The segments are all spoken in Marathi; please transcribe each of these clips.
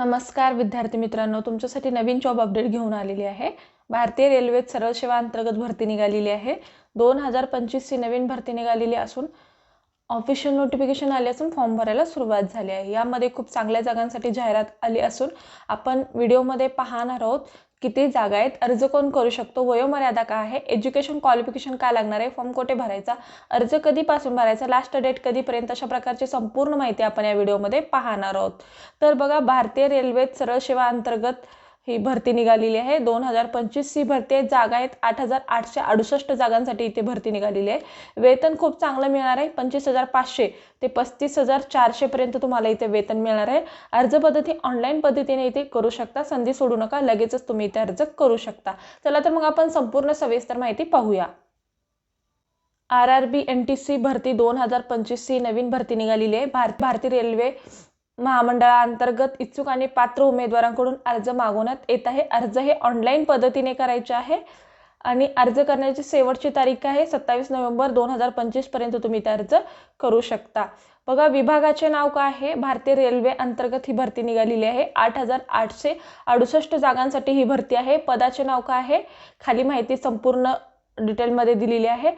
नमस्कार विद्यार्थी मित्रांनो, तुमच्यासाठी नवीन जॉब अपडेट घेऊन आलेली आहे। भारतीय रेल्वेत सरळ सेवा अंतर्गत भरती निघालेली आहे। 2025 ची नवीन भरती निघालेली असून ऑफिशियल नोटिफिकेशन आले असून फॉर्म भरायला सुरुवात झाली आहे। यामध्ये खूप चांगल्या जागांसाठी जाहिरात आली असून आपण व्हिडिओमध्ये पाहणार आहोत किती जागा आहेत, अर्ज कोण करू शकतो, वयोमर्यादा काय आहे, एज्युकेशन क्वालिफिकेशन काय लागणार आहे, फॉर्म कुठे भरायचा, अर्ज कधीपासून भरायचा, लास्ट डेट कधीपर्यंत, अशा प्रकारची संपूर्ण माहिती आपण या व्हिडिओमध्ये पाहणार आहोत। तर बघा, भारतीय रेल्वेत सरळ सेवा अंतर्गत ही भरती निघालेली आहे। 2025 ही भरती आहे। जागा आहेत 8868 जागांसाठी इथे भरती निघालेली आहे। वेतन खूप चांगलं मिळणार आहे। 25,500 ते 35,400 पर्यंत तुम्हाला इथे वेतन मिळणार आहे। अर्ज पद्धती ऑनलाईन पद्धतीने इथे करू शकता, संधी सोडू नका, लगेचच तुम्ही इथे अर्ज करू शकता। चला तर मग आपण संपूर्ण सविस्तर माहिती पाहूया। RRB NTC भरती 2025 ही नवीन भरती निघालेली आहे। भारतीय रेल्वे महामंडळाअंतर्गत इच्छुक आणि पात्र उमेदवारांकडून अर्ज मागवण्यात येत आहे। अर्ज हे ऑनलाईन पद्धतीने करायचे आहे आणि अर्ज करण्याची शेवटची तारीख आहे 27 नोव्हेंबर 2025 पर्यंत तुम्ही ते अर्ज करू शकता। बघा, विभागाचे नाव काय आहे, भारतीय रेल्वे अंतर्गत ही भरती निघालेली आहे। 8868 जागांसाठी ही भरती आहे। पदाचे नाव काय आहे, खाली माहिती संपूर्ण डिटेलमध्ये दिलेली आहे।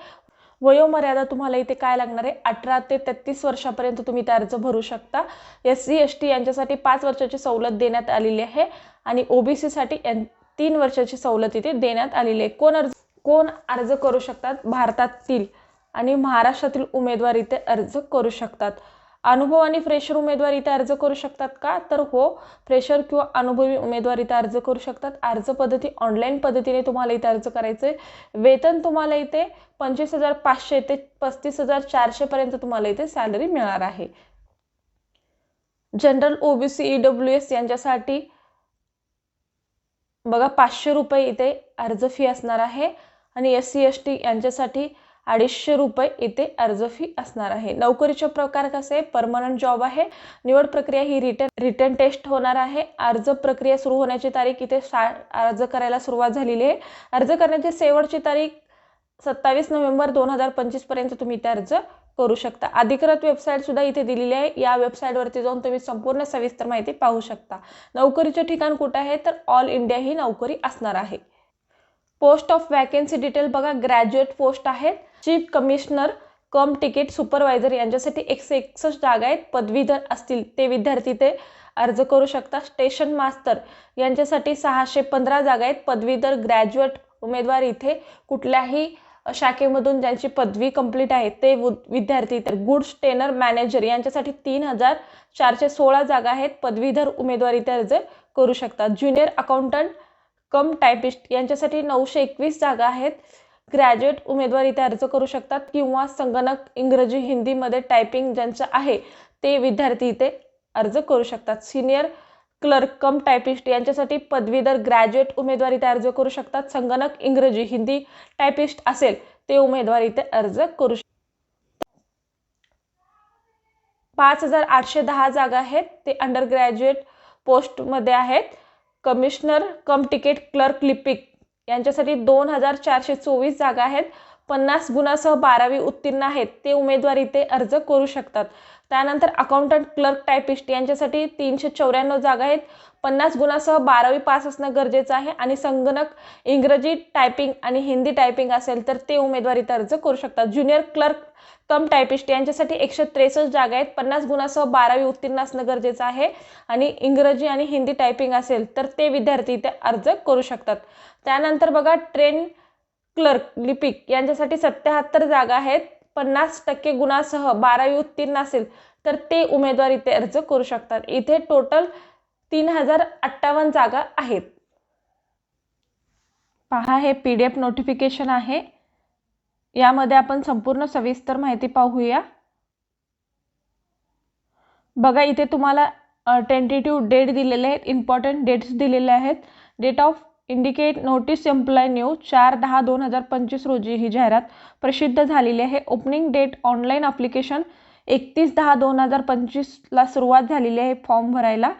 वयोमर्यादा तुम्हाला इथे काय लागणार आहे, 18 ते 33 वर्षापर्यंत तुम्ही ते अर्ज भरू शकता। SC ST यांच्यासाठी 5 वर्षाची सवलत देण्यात आलेली आहे आणि OBC साठी 3 वर्षाची सवलत इथे देण्यात आलेली आहे। कोण अर्ज करू शकतात, भारतातील आणि महाराष्ट्रातील उमेदवार इथे अर्ज करू शकतात। अनुभव आणि फ्रेशर उमेदवार इथे अर्ज करू शकतात का, तर हो, फ्रेशर किंवा अनुभवी उमेदवार इथे अर्ज करू शकतात। अर्ज पद्धती ऑनलाईन पद्धतीने तुम्हाला इथे अर्ज करायचे। वेतन तुम्हाला इथे 25,500 ते 35,400 पर्यंत तुम्हाला इथे सॅलरी मिळणार आहे। जनरल OBC EWS यांच्यासाठी बघा 500 रुपये इथे अर्ज फी असणार आहे आणि SC ST यांच्यासाठी 250 रुपये इथे अर्ज फी असणार आहे। नोकरीचे प्रकार कसे, परमनंट जॉब आहे। निवड प्रक्रिया ही रिटर्न टेस्ट होणार आहे। अर्ज प्रक्रिया सुरू होण्याची तारीख इथे अर्ज करायला सुरुवात झालेली आहे। अर्ज करण्याची शेवटची तारीख 27 नोव्हेंबर 2025 पर्यंत तुम्ही इथे अर्ज करू शकता। अधिकृत वेबसाईट सुद्धा इथे दिलेली आहे। या वेबसाईटवरती जाऊन तुम्ही संपूर्ण सविस्तर माहिती पाहू शकता। नोकरीचे ठिकाण कुठे आहे, तर ऑल इंडिया ही नोकरी असणार आहे। पोस्ट ऑफ वॅकन्सी डिटेल बघा, ग्रॅज्युएट पोस्ट आहेत। चीफ कमिशनर कम तिकीट सुपरवायझर यांच्यासाठी 161 जागा आहेत। पदवीधर असतील ते विद्यार्थी ते अर्ज करू शकता। स्टेशन मास्तर यांच्यासाठी 615 जागा आहेत। पदवीधर ग्रॅज्युएट उमेदवार इथे कुठल्याही शाखेमधून ज्यांची पदवी कंप्लीट आहे ते विद्यार्थी तर गुड्स टेनर मॅनेजर यांच्यासाठी 3,416 जागा आहेत। पदवीधर उमेदवार इथे अर्ज करू शकतात। ज्युनियर अकाउंटंट कम टायपिस्ट यांच्यासाठी 921 जागा आहेत। ग्रॅज्युएट उमेदवार इथे अर्ज करू शकतात किंवा संगणक इंग्रजी हिंदीमध्ये टायपिंग ज्यांचं आहे ते विद्यार्थी इथे अर्ज करू शकतात। सिनियर क्लर्क कम टायपिस्ट यांच्यासाठी पदवीधर ग्रॅज्युएट उमेदवार इथे अर्ज करू शकतात। संगणक इंग्रजी हिंदी टायपिस्ट असेल ते उमेदवार इथे अर्ज करू शकतात। 5,810 जागा आहेत, ते अंडर ग्रॅज्युएट पोस्टमध्ये आहेत। कमिशनर कम तिकीट क्लर्क लिपिक यांच्यासाठी 2,424 जागा आहेत। 50 गुणासह 12वी उत्तीर्ण आहेत ते उमेदवार इथे अर्ज करू शकतात। त्यानंतर अकाउंटंट क्लर्क टायपिस्ट यांच्यासाठी 394 जागा आहेत। 50 गुणासह 12वी पास असणं गरजेचं आहे आणि संगणक इंग्रजी टायपिंग आणि हिंदी टायपिंग असेल तर ते उमेदवार इथे अर्ज करू शकतात। ज्युनियर क्लर्क कम टायपिस्ट यांच्यासाठी 163 जागा आहेत। 50 गुणासह 12वी उत्तीर्ण असणं गरजेचं आहे आणि इंग्रजी आणि हिंदी टायपिंग असेल तर ते विद्यार्थी इथे अर्ज करू शकतात। त्यानंतर बघा, ट्रेन क्लर्क लिपिक यांच्यासाठी 77 जागा आहेत। 50% गुणासह 12वी उत्तीर्ण असेल तर ते उमेदवार इथे अर्ज करू शकतात। इथे टोटल 3,058 जागा आहेत। पहा, हे PDF नोटिफिकेशन आहे। यामध्ये आपण संपूर्ण सविस्तर माहिती पाहूया। बघा, इथे तुम्हाला टेंटेटिव्ह डेट दिलेले आहेत, इम्पॉर्टंट डेट्स दिलेले आहेत। Date of indicate notice employ news 4/10/2025 रोजी ही जाहिरात प्रसिद्ध झालेली आहे। ओपनिंग डेट ऑनलाईन ॲप्लिकेशन 31/10/2025 ला सुरुवात झालेली आहे फॉर्म भरायला।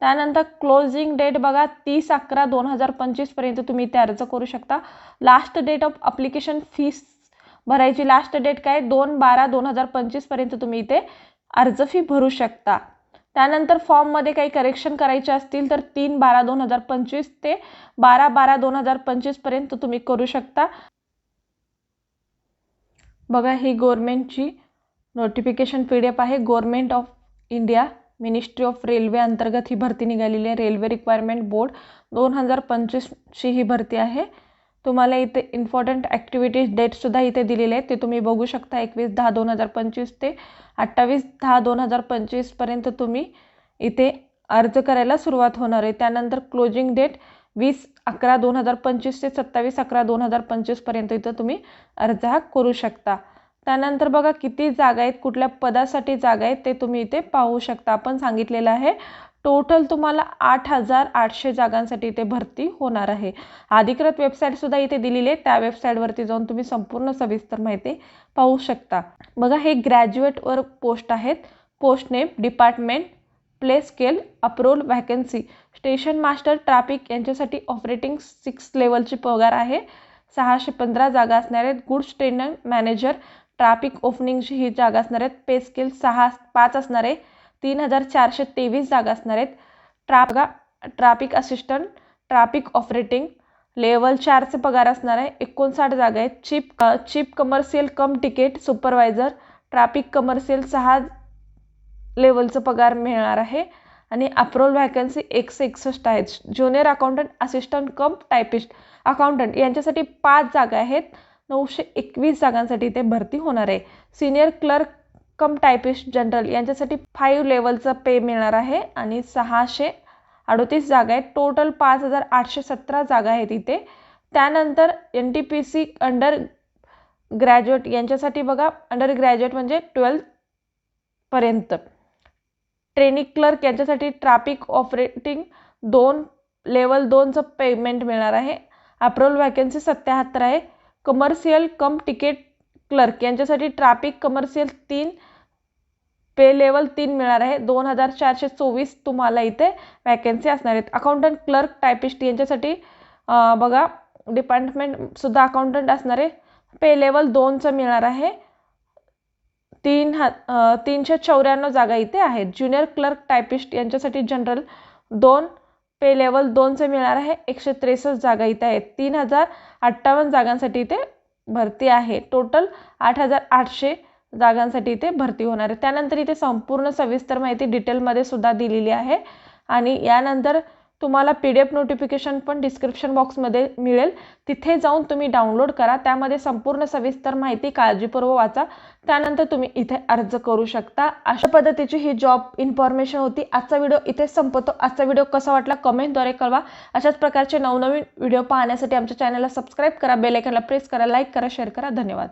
त्यानंतर क्लोजिंग डेट बघा 30/11/2025 पर्यंत तुम्ही ते अर्ज करू शकता। Last date of application fees भरायची लास्ट डेट काय, 2/12/2025 पर्यंत तुम्ही इथे अर्ज फी भरू शकता। त्यानंतर फॉर्ममध्ये काही करेक्शन करायचे असतील तर 3/12/2025 ते 12/12/2025 पर्यंत तुम्ही करू शकता। बघा, ही गव्हर्नमेंटची नोटिफिकेशन PDF आहे। Government of India ministry of railway अंतर्गत ही भरती निघालेली आहे। रेल्वे रिक्वायरमेंट बोर्ड 2025 ची ही भरती आहे। तुम्हाला इथे इम्पॉर्टंट ॲक्टिव्हिटीज डेटसुद्धा इथे दिलेले आहेत, ते तुम्ही बघू शकता। 21/10/2025 ते 28/10/2025 पर्यंत तुम्ही इथे अर्ज करायला सुरुवात होणार आहे। त्यानंतर क्लोजिंग डेट 20/11/2025 ते 27/11/2025 पर्यंत इथं तुम्ही अर्ज हा करू शकता। त्यानंतर बघा किती जागा आहेत, कुठल्या पदासाठी जागा आहेत ते तुम्ही इथे पाहू शकता। आपण सांगितलेलं आहे टोटल तुम्हाला 8,800 जागांसाठी इथे भरती होणार आहे। अधिकृत वेबसाईटसुद्धा इथे दिलेली आहे, त्या वेबसाईटवरती जाऊन तुम्ही संपूर्ण सविस्तर माहिती पाहू शकता। बघा, हे ग्रॅज्युएटवर पोस्ट आहेत। Post name, department, play scale, approved vacancy, station master, traffic यांच्यासाठी ऑपरेटिंग 6 लेवलची पगार आहे। 615 जागा असणार आहेत। गुड्स ट्रेनर मॅनेजर, ट्रॅफिक ओपनिंगची ही जागा असणार आहेत। पे स्केल 5 असणार आहे। 3,423 जागा असणार आहेत। Traffic assistant, traffic operating level 4चे पगार असणार आहे। 59 जागा आहेत। Chief commercial cum ticket supervisor, traffic commercial 6 लेवलचं पगार मिळणार आहे। आणि अप्रूव्ड व्हॅकन्सी 161 आहेत। Junior accountant, assistant cum typist accountant यांच्यासाठी 5 जागा आहेत। 921 जागांसाठी इथे भरती होणार आहे। सिनियर क्लर्क कम टायपिस्ट जनरल यांच्यासाठी 5 लेवलचा पे मिळणार आहे आणि 638 जागा आहेत। टोटल 5,817 जागा आहेत इथे। त्यानंतर NTPC अंडर ग्रॅज्युएट यांच्यासाठी बघा, अंडर ग्रॅज्युएट म्हणजे 12th पर्यंत। ट्रेनिंग क्लर्क यांच्यासाठी ट्रॅफिक ऑपरेटिंग 2 लेवल 2चं पेमेंट मिळणार आहे। अप्रूव्ड व्हॅकन्सी 77 आहे। कमर्शियल कम तिकीट क्लर्क यांच्यासाठी ट्रॅफिक कमर्शियल 3 पे लेवल 3 मिळणार आहे। 2,424 तुम्हाला इथे वॅकन्सी असणार आहेत। अकाउंटंट क्लर्क टायपिस्ट यांच्यासाठी बघा, डिपार्टमेंटसुद्धा अकाउंटंट असणार आहे। पे लेवल 2चं मिळणार आहे। 394 जागा इथे आहेत। ज्युनियर क्लर्क टायपिस्ट यांच्यासाठी जनरल 2 पे लेवल 2चे मिळणार आहे। 163 जागा इथे आहेत। 3,058 जागांसाठी इथे भरती आहे। टोटल 8,800 जागांसाठी इथे भरती होणार आहे। त्यानंतर इथे संपूर्ण सविस्तर माहिती डिटेलमध्ये सुद्धा दिलेली आहे आणि यानंतर तुम्हाला PDF नोटिफिकेशन पण डिस्क्रिप्शन बॉक्समध्ये मिळेल, तिथे जाऊन तुम्ही डाउनलोड करा। त्यामध्ये संपूर्ण सविस्तर माहिती काळजीपूर्वक वाचा, त्यानंतर तुम्ही इथे अर्ज करू शकता। अशा पद्धतीची ही जॉब इन्फॉर्मेशन होती। आजचा व्हिडिओ इथे संपतो। आजचा व्हिडिओ कसा वाटला कमेंटद्वारे कळवा। अशाच प्रकारचे नवनवीन व्हिडिओ पाहण्यासाठी आमच्या चॅनलला सबस्क्राईब करा, बेल आयकॉनला प्रेस करा, लाईक करा, शेअर करा। धन्यवाद।